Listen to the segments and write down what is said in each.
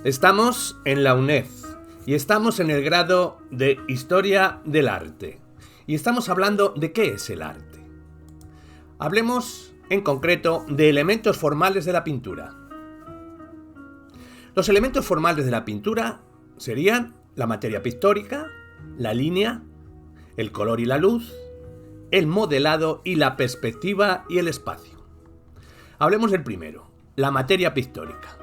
Estamos en la UNED y estamos en el grado de Historia del Arte. Y estamos hablando de qué es el arte. Hablemos en concreto de elementos formales de la pintura. Los elementos formales de la pintura serían la materia pictórica, la línea, el color y la luz, el modelado y la perspectiva y el espacio. Hablemos del primero, la materia pictórica.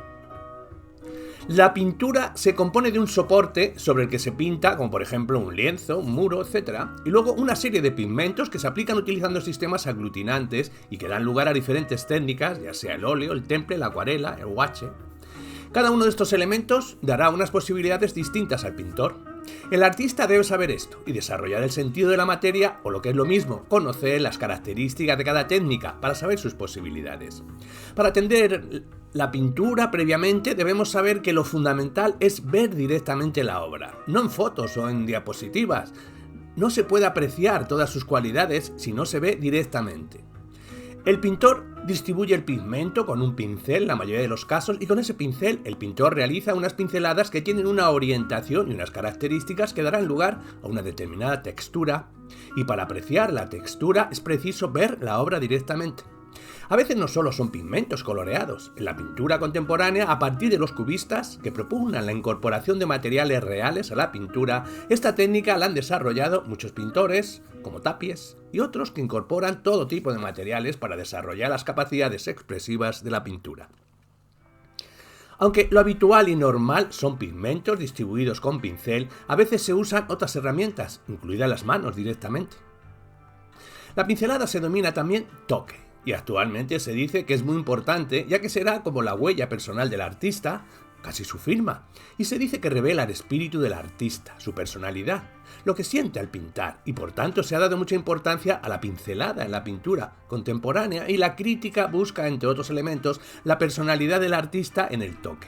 La pintura se compone de un soporte sobre el que se pinta, como por ejemplo un lienzo, un muro, etc. Y luego una serie de pigmentos que se aplican utilizando sistemas aglutinantes y que dan lugar a diferentes técnicas, ya sea el óleo, el temple, la acuarela, el guache. Cada uno de estos elementos dará unas posibilidades distintas al pintor. El artista debe saber esto y desarrollar el sentido de la materia, o lo que es lo mismo, conocer las características de cada técnica para saber sus posibilidades. Para atender la pintura previamente debemos saber que lo fundamental es ver directamente la obra, no en fotos o en diapositivas. No se puede apreciar todas sus cualidades si no se ve directamente. El pintor distribuye el pigmento con un pincel en la mayoría de los casos y con ese pincel el pintor realiza unas pinceladas que tienen una orientación y unas características que darán lugar a una determinada textura, y para apreciar la textura es preciso ver la obra directamente. A veces no solo son pigmentos coloreados. En la pintura contemporánea, a partir de los cubistas, que propugnan la incorporación de materiales reales a la pintura, esta técnica la han desarrollado muchos pintores, como Tapies, y otros que incorporan todo tipo de materiales para desarrollar las capacidades expresivas de la pintura. Aunque lo habitual y normal son pigmentos distribuidos con pincel, a veces se usan otras herramientas, incluidas las manos directamente. La pincelada se denomina también toque. Y actualmente se dice que es muy importante, ya que será como la huella personal del artista, casi su firma, y se dice que revela el espíritu del artista, su personalidad, lo que siente al pintar, y por tanto se ha dado mucha importancia a la pincelada en la pintura contemporánea, y la crítica busca, entre otros elementos, la personalidad del artista en el toque.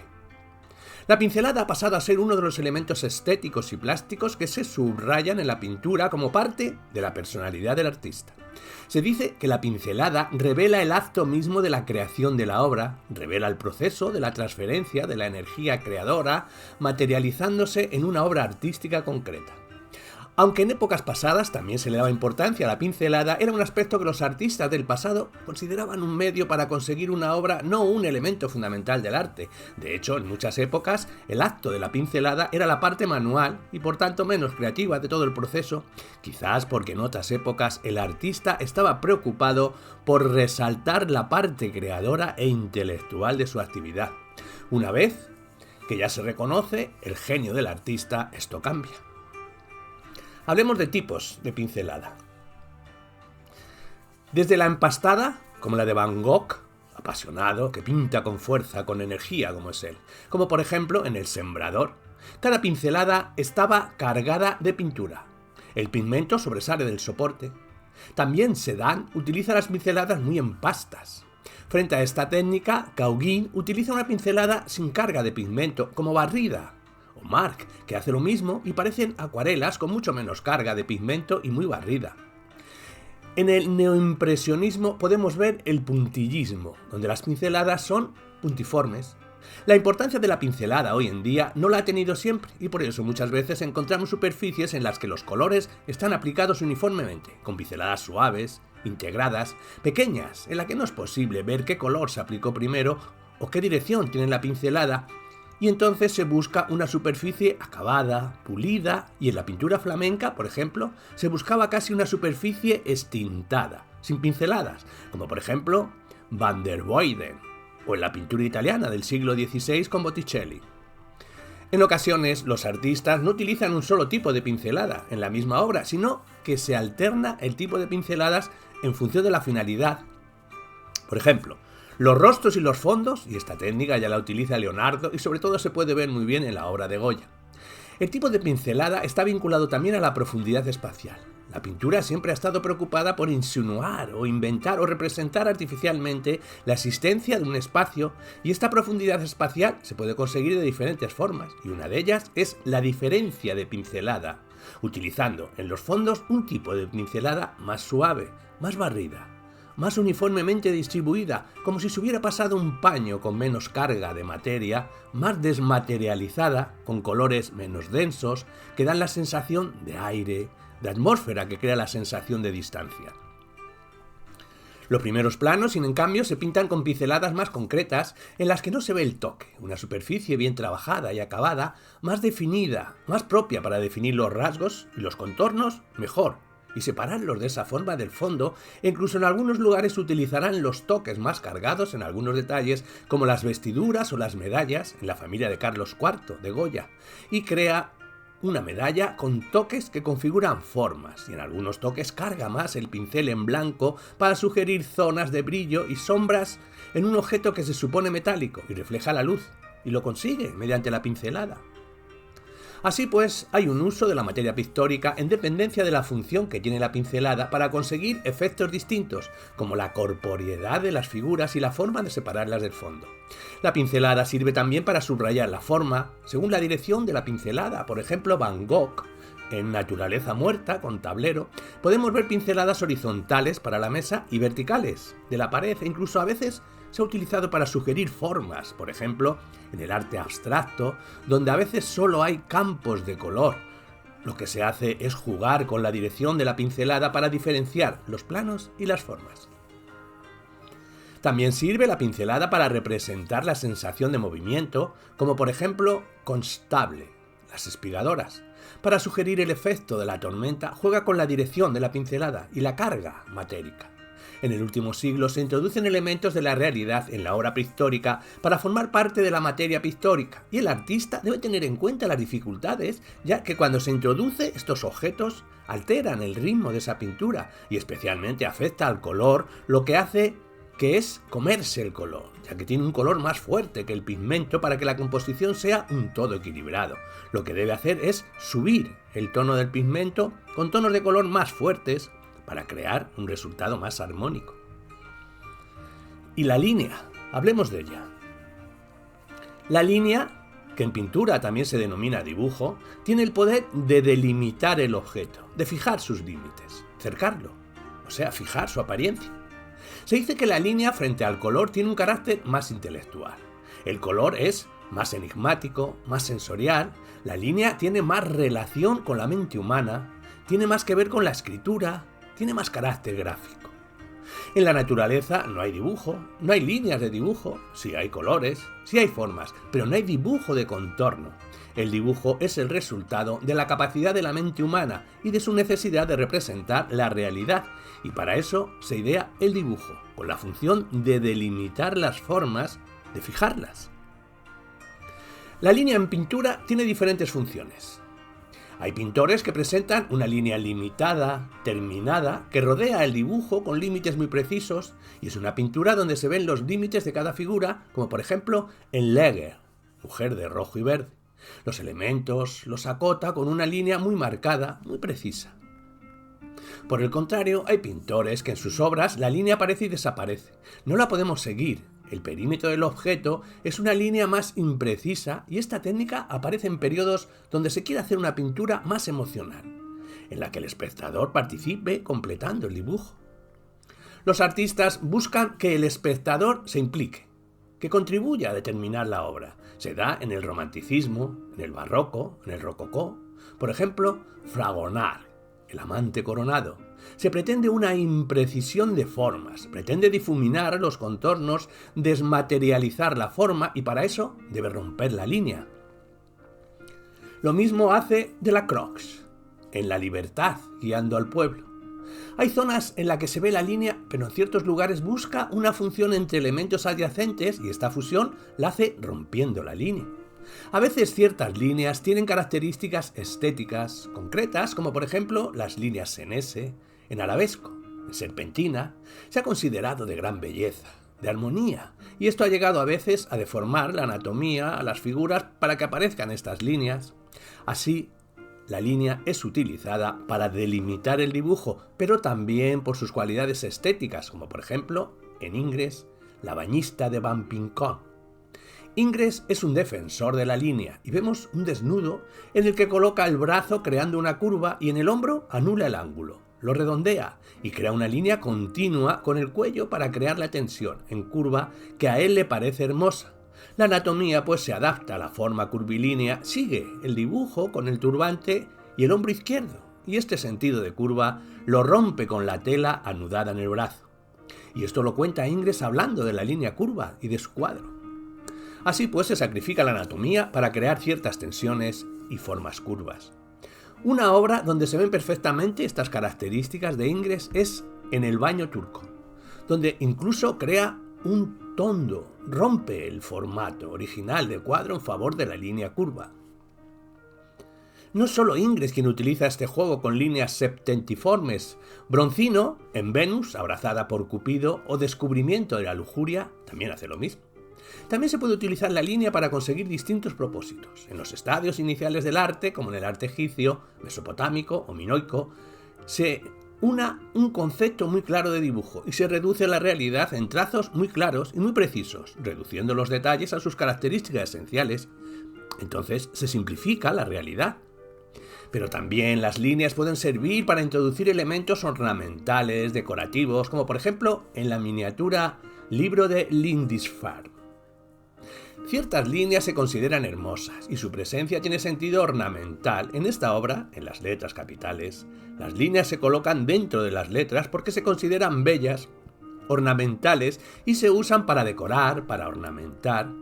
La pincelada ha pasado a ser uno de los elementos estéticos y plásticos que se subrayan en la pintura como parte de la personalidad del artista. Se dice que la pincelada revela el acto mismo de la creación de la obra, revela el proceso de la transferencia de la energía creadora, materializándose en una obra artística concreta. Aunque en épocas pasadas también se le daba importancia a la pincelada, era un aspecto que los artistas del pasado consideraban un medio para conseguir una obra, no un elemento fundamental del arte. De hecho, en muchas épocas, el acto de la pincelada era la parte manual y por tanto menos creativa de todo el proceso, quizás porque en otras épocas el artista estaba preocupado por resaltar la parte creadora e intelectual de su actividad. Una vez que ya se reconoce el genio del artista, esto cambia. Hablemos de tipos de pincelada. Desde la empastada, como la de Van Gogh, apasionado, que pinta con fuerza, con energía como es él, como por ejemplo en El Sembrador. Cada pincelada estaba cargada de pintura. El pigmento sobresale del soporte. También Cézanne utiliza las pinceladas muy empastas. Frente a esta técnica, Gauguin utiliza una pincelada sin carga de pigmento, como barrida. O Marc, que hace lo mismo y parecen acuarelas con mucho menos carga de pigmento y muy barrida. En el neoimpresionismo podemos ver el puntillismo, donde las pinceladas son puntiformes. La importancia de la pincelada hoy en día no la ha tenido siempre y por eso muchas veces encontramos superficies en las que los colores están aplicados uniformemente, con pinceladas suaves, integradas, pequeñas, en la que no es posible ver qué color se aplicó primero o qué dirección tiene la pincelada, y entonces se busca una superficie acabada, pulida, y en la pintura flamenca, por ejemplo, se buscaba casi una superficie extintada, sin pinceladas, como por ejemplo Van der Weyden, o en la pintura italiana del siglo XVI con Botticelli. En ocasiones, los artistas no utilizan un solo tipo de pincelada en la misma obra, sino que se alterna el tipo de pinceladas en función de la finalidad. Por ejemplo, los rostros y los fondos, y esta técnica ya la utiliza Leonardo y sobre todo se puede ver muy bien en la obra de Goya. El tipo de pincelada está vinculado también a la profundidad espacial. La pintura siempre ha estado preocupada por insinuar o inventar o representar artificialmente la existencia de un espacio, y esta profundidad espacial se puede conseguir de diferentes formas, y una de ellas es la diferencia de pincelada, utilizando en los fondos un tipo de pincelada más suave, más barrida, más uniformemente distribuida, como si se hubiera pasado un paño con menos carga de materia, más desmaterializada, con colores menos densos, que dan la sensación de aire, de atmósfera que crea la sensación de distancia. Los primeros planos, sin cambio, se pintan con pinceladas más concretas en las que no se ve el toque, una superficie bien trabajada y acabada, más definida, más propia para definir los rasgos y los contornos mejor, y separarlos de esa forma del fondo, e incluso en algunos lugares utilizarán los toques más cargados en algunos detalles, como las vestiduras o las medallas en la familia de Carlos IV, de Goya, y crea una medalla con toques que configuran formas, y en algunos toques carga más el pincel en blanco para sugerir zonas de brillo y sombras en un objeto que se supone metálico y refleja la luz, y lo consigue mediante la pincelada. Así pues, hay un uso de la materia pictórica en dependencia de la función que tiene la pincelada para conseguir efectos distintos, como la corporeidad de las figuras y la forma de separarlas del fondo. La pincelada sirve también para subrayar la forma según la dirección de la pincelada. Por ejemplo, Van Gogh, en Naturaleza muerta, con tablero, podemos ver pinceladas horizontales para la mesa y verticales de la pared, e incluso a veces se ha utilizado para sugerir formas, por ejemplo, en el arte abstracto, donde a veces solo hay campos de color. Lo que se hace es jugar con la dirección de la pincelada para diferenciar los planos y las formas. También sirve la pincelada para representar la sensación de movimiento, como por ejemplo Constable, las espigadoras. Para sugerir el efecto de la tormenta, juega con la dirección de la pincelada y la carga matérica. En el último siglo se introducen elementos de la realidad en la obra pictórica para formar parte de la materia pictórica, y el artista debe tener en cuenta las dificultades, ya que cuando se introduce estos objetos alteran el ritmo de esa pintura y especialmente afecta al color, lo que hace que es comerse el color, ya que tiene un color más fuerte que el pigmento para que la composición sea un todo equilibrado. Lo que debe hacer es subir el tono del pigmento con tonos de color más fuertes para crear un resultado más armónico. Y la línea, hablemos de ella. La línea, que en pintura también se denomina dibujo, tiene el poder de delimitar el objeto, de fijar sus límites, cercarlo, o sea, fijar su apariencia. Se dice que la línea frente al color tiene un carácter más intelectual. El color es más enigmático, más sensorial. La línea tiene más relación con la mente humana, tiene más que ver con la escritura, tiene más carácter gráfico. En la naturaleza no hay dibujo, no hay líneas de dibujo, sí hay colores, sí hay formas, pero no hay dibujo de contorno. El dibujo es el resultado de la capacidad de la mente humana y de su necesidad de representar la realidad, y para eso se idea el dibujo, con la función de delimitar las formas, de fijarlas. La línea en pintura tiene diferentes funciones. Hay pintores que presentan una línea limitada, terminada, que rodea el dibujo con límites muy precisos, y es una pintura donde se ven los límites de cada figura, como por ejemplo en Leger, Mujer de rojo y verde. Los elementos los acota con una línea muy marcada, muy precisa. Por el contrario, hay pintores que en sus obras la línea aparece y desaparece. No la podemos seguir. El perímetro del objeto es una línea más imprecisa, y esta técnica aparece en periodos donde se quiere hacer una pintura más emocional, en la que el espectador participe completando el dibujo. Los artistas buscan que el espectador se implique, que contribuya a determinar la obra. Se da en el romanticismo, en el barroco, en el rococó. Por ejemplo, Fragonard, el amante coronado. Se pretende una imprecisión de formas, pretende difuminar los contornos, desmaterializar la forma, y para eso debe romper la línea. Lo mismo hace Delacroix, en La libertad, guiando al pueblo. Hay zonas en las que se ve la línea, pero en ciertos lugares busca una función entre elementos adyacentes, y esta fusión la hace rompiendo la línea. A veces ciertas líneas tienen características estéticas concretas, como por ejemplo las líneas en S, en arabesco, en serpentina. Se ha considerado de gran belleza, de armonía, y esto ha llegado a veces a deformar la anatomía a las figuras para que aparezcan estas líneas. Así, la línea es utilizada para delimitar el dibujo, pero también por sus cualidades estéticas, como por ejemplo en Ingres, la bañista de Van Pincon. Ingres es un defensor de la línea, y vemos un desnudo en el que coloca el brazo creando una curva y en el hombro anula el ángulo, lo redondea y crea una línea continua con el cuello para crear la tensión en curva que a él le parece hermosa. La anatomía pues se adapta a la forma curvilínea, sigue el dibujo con el turbante y el hombro izquierdo, y este sentido de curva lo rompe con la tela anudada en el brazo. Y esto lo cuenta Ingres hablando de la línea curva y de su cuadro. Así pues se sacrifica la anatomía para crear ciertas tensiones y formas curvas. Una obra donde se ven perfectamente estas características de Ingres es En el baño turco, donde incluso crea un tondo, rompe el formato original del cuadro en favor de la línea curva. No es solo Ingres quien utiliza este juego con líneas septentiformes. Bronzino, en Venus, abrazada por Cupido, o Descubrimiento de la lujuria, también hace lo mismo. También se puede utilizar la línea para conseguir distintos propósitos. En los estadios iniciales del arte, como en el arte egipcio, mesopotámico o minoico, se una un concepto muy claro de dibujo y se reduce la realidad en trazos muy claros y muy precisos, reduciendo los detalles a sus características esenciales. Entonces se simplifica la realidad. Pero también las líneas pueden servir para introducir elementos ornamentales, decorativos, como por ejemplo en la miniatura Libro de Lindisfarne. Ciertas líneas se consideran hermosas y su presencia tiene sentido ornamental. En esta obra, en las letras capitales, las líneas se colocan dentro de las letras porque se consideran bellas, ornamentales y se usan para decorar, para ornamentar.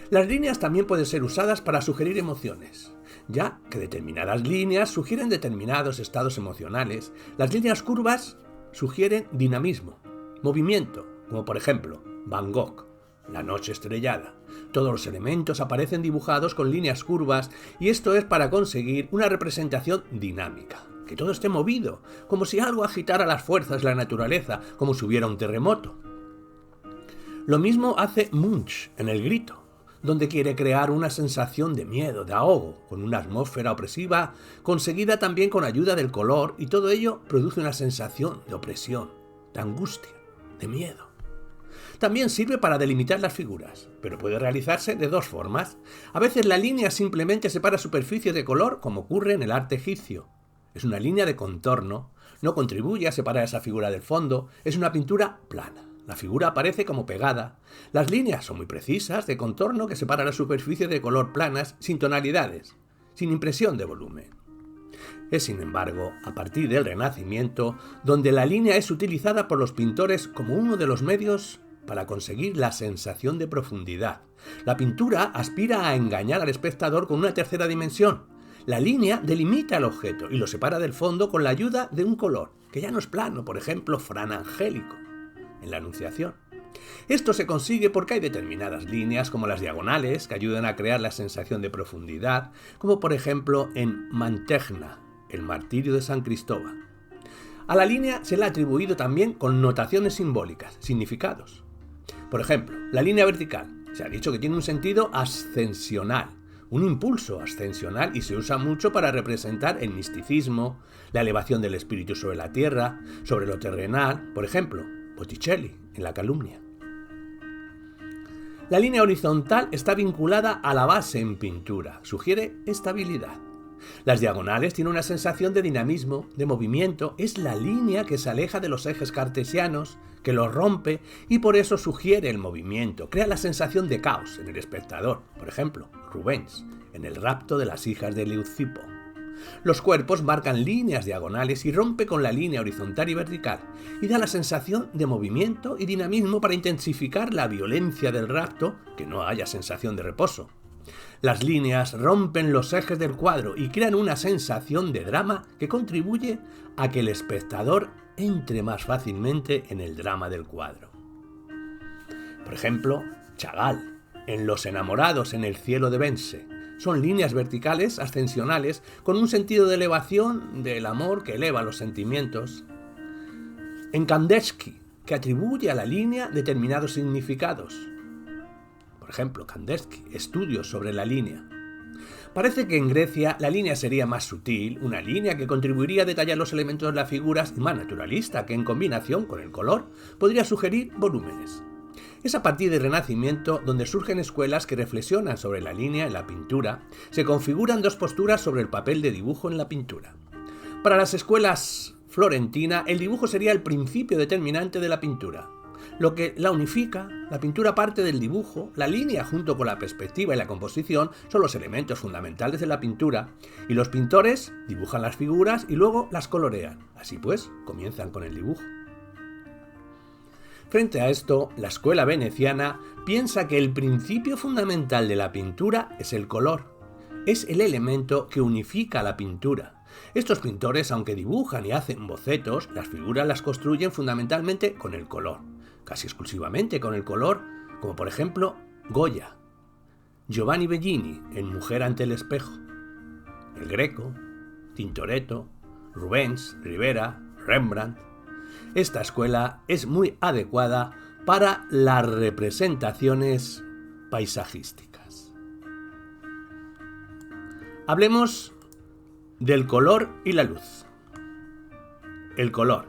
Las líneas también pueden ser usadas para sugerir emociones, ya que determinadas líneas sugieren determinados estados emocionales. Las líneas curvas sugieren dinamismo, movimiento, como por ejemplo Van Gogh, La noche estrellada. Todos los elementos aparecen dibujados con líneas curvas y esto es para conseguir una representación dinámica, que todo esté movido, como si algo agitara las fuerzas de la naturaleza, como si hubiera un terremoto. Lo mismo hace Munch en El grito, donde quiere crear una sensación de miedo, de ahogo, con una atmósfera opresiva, conseguida también con ayuda del color, y todo ello produce una sensación de opresión, de angustia, de miedo. También sirve para delimitar las figuras, pero puede realizarse de dos formas. A veces la línea simplemente separa superficies de color, como ocurre en el arte egipcio. Es una línea de contorno, no contribuye a separar esa figura del fondo, es una pintura plana. La figura aparece como pegada. Las líneas son muy precisas, de contorno, que separan las superficies de color planas, sin tonalidades, sin impresión de volumen. Es, sin embargo, a partir del Renacimiento, donde la línea es utilizada por los pintores como uno de los medios para conseguir la sensación de profundidad. La pintura aspira a engañar al espectador con una tercera dimensión. La línea delimita el objeto y lo separa del fondo con la ayuda de un color, que ya no es plano, por ejemplo, franangélico, en la Anunciación. Esto se consigue porque hay determinadas líneas, como las diagonales, que ayudan a crear la sensación de profundidad, como por ejemplo en Mantegna, el martirio de San Cristóbal. A la línea se le ha atribuido también connotaciones simbólicas, significados. Por ejemplo, la línea vertical. Se ha dicho que tiene un sentido ascensional, un impulso ascensional, y se usa mucho para representar el misticismo, la elevación del espíritu sobre la tierra, sobre lo terrenal, por ejemplo, Botticelli en La calumnia. La línea horizontal está vinculada a la base en pintura, sugiere estabilidad. Las diagonales tienen una sensación de dinamismo, de movimiento, es la línea que se aleja de los ejes cartesianos, que los rompe y por eso sugiere el movimiento, crea la sensación de caos en el espectador, por ejemplo, Rubens, en el rapto de las hijas de Leucipo. Los cuerpos marcan líneas diagonales y rompe con la línea horizontal y vertical, y da la sensación de movimiento y dinamismo para intensificar la violencia del rapto, que no haya sensación de reposo. Las líneas rompen los ejes del cuadro y crean una sensación de drama que contribuye a que el espectador entre más fácilmente en el drama del cuadro. Por ejemplo, Chagall, en Los enamorados en el cielo de Vence. Son líneas verticales ascensionales con un sentido de elevación del amor que eleva los sentimientos. En Kandinsky, que atribuye a la línea determinados significados. Por ejemplo, Kandinsky, estudios sobre la línea. Parece que en Grecia la línea sería más sutil, una línea que contribuiría a detallar los elementos de las figuras, y más naturalista, que en combinación con el color podría sugerir volúmenes. Es a partir del Renacimiento donde surgen escuelas que reflexionan sobre la línea en la pintura. Se configuran dos posturas sobre el papel de dibujo en la pintura. Para las escuelas florentina, el dibujo sería el principio determinante de la pintura. Lo que la unifica, la pintura parte del dibujo, la línea junto con la perspectiva y la composición son los elementos fundamentales de la pintura, y los pintores dibujan las figuras y luego las colorean. Así pues, comienzan con el dibujo. Frente a esto, la escuela veneciana piensa que el principio fundamental de la pintura es el color. Es el elemento que unifica la pintura. Estos pintores, aunque dibujan y hacen bocetos, las figuras las construyen fundamentalmente con el color, casi exclusivamente con el color, como por ejemplo Goya, Giovanni Bellini en Mujer ante el espejo, El Greco, Tintoretto, Rubens, Rivera, Rembrandt. Esta escuela es muy adecuada para las representaciones paisajísticas. Hablemos del color y la luz. El color.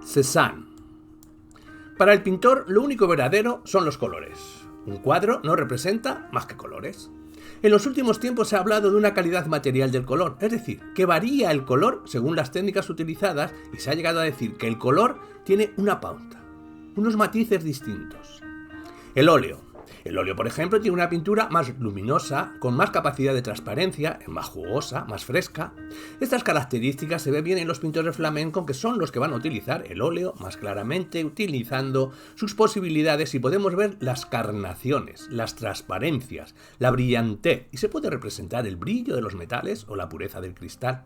Cézanne. Para el pintor, lo único verdadero son los colores. Un cuadro no representa más que colores. En los últimos tiempos se ha hablado de una calidad material del color, es decir, que varía el color según las técnicas utilizadas, y se ha llegado a decir que el color tiene una pauta, unos matices distintos. El óleo. El óleo, por ejemplo, tiene una pintura más luminosa, con más capacidad de transparencia, es más jugosa, más fresca. Estas características se ven bien en los pintores flamencos, que son los que van a utilizar el óleo más claramente, utilizando sus posibilidades, y podemos ver las carnaciones, las transparencias, la brillantez, y se puede representar el brillo de los metales o la pureza del cristal.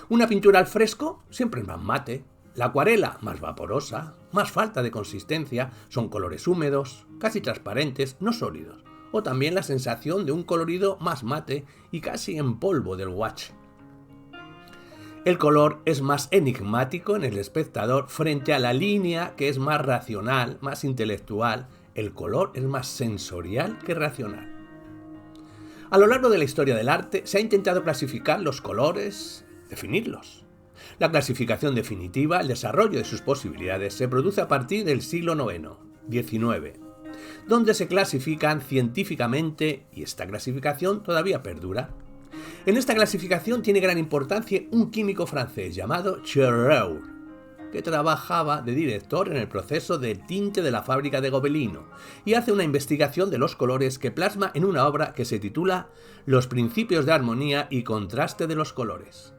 Una pintura al fresco siempre es más mate. La acuarela, más vaporosa, más falta de consistencia, son colores húmedos, casi transparentes, no sólidos, o también la sensación de un colorido más mate y casi en polvo del gouache. El color es más enigmático en el espectador frente a la línea, que es más racional, más intelectual. El color es más sensorial que racional. A lo largo de la historia del arte se ha intentado clasificar los colores, definirlos. La clasificación definitiva, el desarrollo de sus posibilidades, se produce a partir del siglo XIX, donde se clasifican científicamente, y esta clasificación todavía perdura. En esta clasificación tiene gran importancia un químico francés llamado Chevreul, que trabajaba de director en el proceso de tinte de la fábrica de Gobelino, y hace una investigación de los colores que plasma en una obra que se titula Los principios de armonía y contraste de los colores.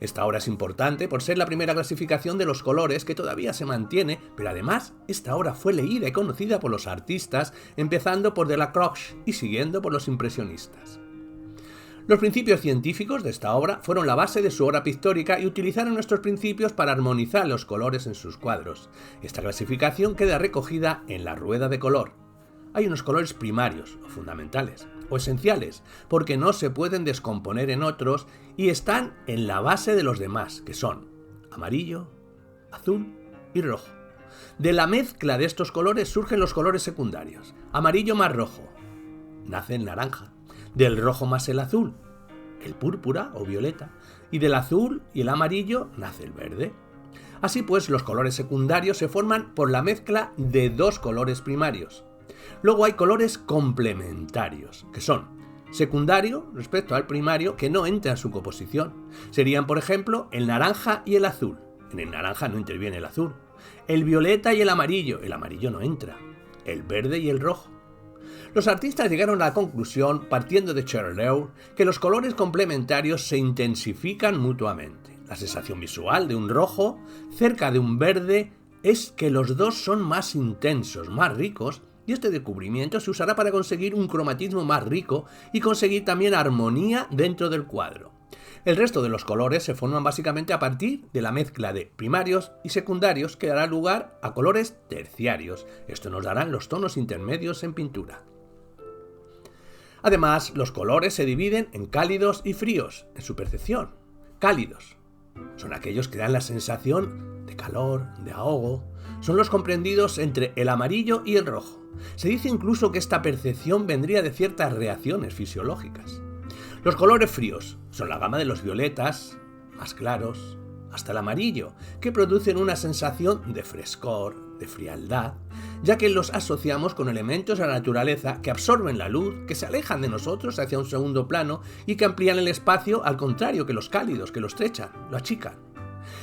Esta obra es importante por ser la primera clasificación de los colores que todavía se mantiene, pero además esta obra fue leída y conocida por los artistas, empezando por Delacroix y siguiendo por los impresionistas. Los principios científicos de esta obra fueron la base de su obra pictórica y utilizaron nuestros principios para armonizar los colores en sus cuadros. Esta clasificación queda recogida en la rueda de color. Hay unos colores primarios o fundamentales, o esenciales, porque no se pueden descomponer en otros y están en la base de los demás, que son amarillo, azul y rojo. De la mezcla de estos colores surgen los colores secundarios. Amarillo más rojo, nace el naranja. Del rojo más el azul, el púrpura o violeta. Y del azul y el amarillo nace el verde. Así pues, los colores secundarios se forman por la mezcla de dos colores primarios. Luego hay colores complementarios, que son secundario respecto al primario, que no entra en su composición. Serían, por ejemplo, el naranja y el azul. En el naranja no interviene el azul. El violeta y el amarillo no entra. El verde y el rojo. Los artistas llegaron a la conclusión, partiendo de Chevreul, que los colores complementarios se intensifican mutuamente. La sensación visual de un rojo cerca de un verde es que los dos son más intensos, más ricos, y este descubrimiento se usará para conseguir un cromatismo más rico y conseguir también armonía dentro del cuadro. El resto de los colores se forman básicamente a partir de la mezcla de primarios y secundarios, que dará lugar a colores terciarios. Esto nos darán los tonos intermedios en pintura. Además, los colores se dividen en cálidos y fríos, en su percepción. Cálidos son aquellos que dan la sensación de calor, de ahogo. Son los comprendidos entre el amarillo y el rojo. Se dice incluso que esta percepción vendría de ciertas reacciones fisiológicas. Los colores fríos son la gama de los violetas, más claros, hasta el amarillo, que producen una sensación de frescor, de frialdad, ya que los asociamos con elementos de la naturaleza que absorben la luz, que se alejan de nosotros hacia un segundo plano y que amplían el espacio al contrario que los cálidos, que lo estrechan, lo achican.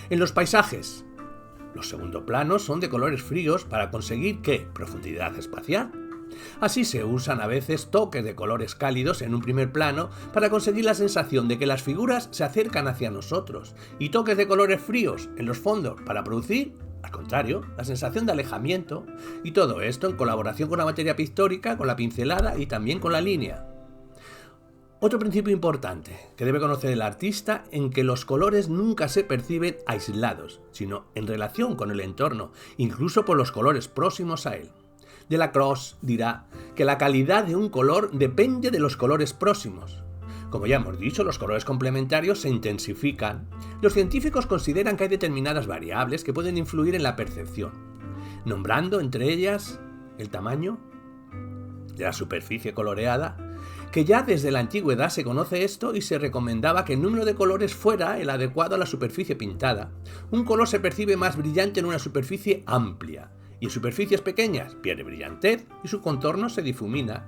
En los paisajes, los segundo planos son de colores fríos para conseguir ¿qué? Profundidad espacial. Así se usan a veces toques de colores cálidos en un primer plano para conseguir la sensación de que las figuras se acercan hacia nosotros y toques de colores fríos en los fondos para producir, al contrario, la sensación de alejamiento, y todo esto en colaboración con la materia pictórica, con la pincelada y también con la línea. Otro principio importante que debe conocer el artista en que los colores nunca se perciben aislados, sino en relación con el entorno, incluso por los colores próximos a él. Delacroix dirá que la calidad de un color depende de los colores próximos. Como ya hemos dicho, los colores complementarios se intensifican. Los científicos consideran que hay determinadas variables que pueden influir en la percepción, nombrando entre ellas el tamaño de la superficie coloreada, que ya desde la antigüedad se conoce esto y se recomendaba que el número de colores fuera el adecuado a la superficie pintada. Un color se percibe más brillante en una superficie amplia, y en superficies pequeñas pierde brillantez y su contorno se difumina.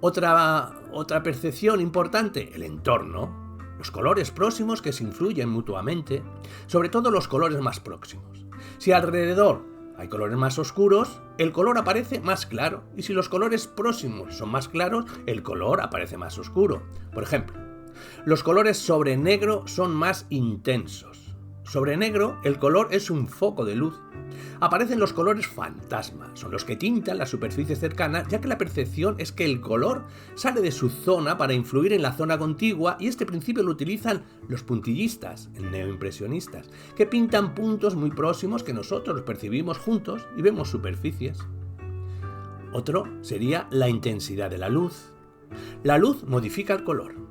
Otra percepción importante, el entorno, los colores próximos que se influyen mutuamente, sobre todo los colores más próximos. Si alrededor hay colores más oscuros, el color aparece más claro, y si los colores próximos son más claros, el color aparece más oscuro. Por ejemplo, los colores sobre negro son más intensos. Sobre negro, el color es un foco de luz. Aparecen los colores fantasma, son los que tintan las superficies cercanas, ya que la percepción es que el color sale de su zona para influir en la zona contigua, y este principio lo utilizan los puntillistas, neoimpresionistas, que pintan puntos muy próximos que nosotros percibimos juntos y vemos superficies. Otro sería la intensidad de la luz. La luz modifica el color.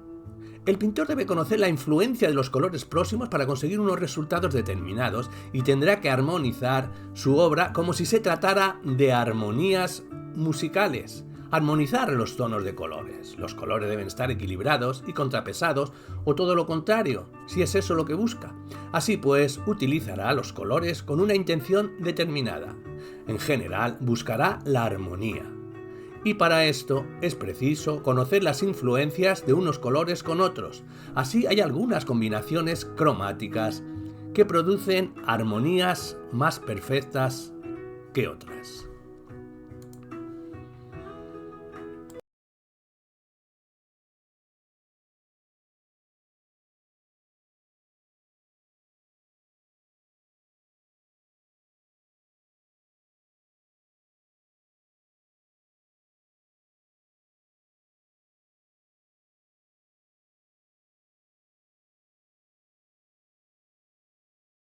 El pintor debe conocer la influencia de los colores próximos para conseguir unos resultados determinados y tendrá que armonizar su obra como si se tratara de armonías musicales. Armonizar los tonos de colores. Los colores deben estar equilibrados y contrapesados, o todo lo contrario, si es eso lo que busca. Así pues, utilizará los colores con una intención determinada. En general, buscará la armonía. Y para esto es preciso conocer las influencias de unos colores con otros. Así hay algunas combinaciones cromáticas que producen armonías más perfectas que otras.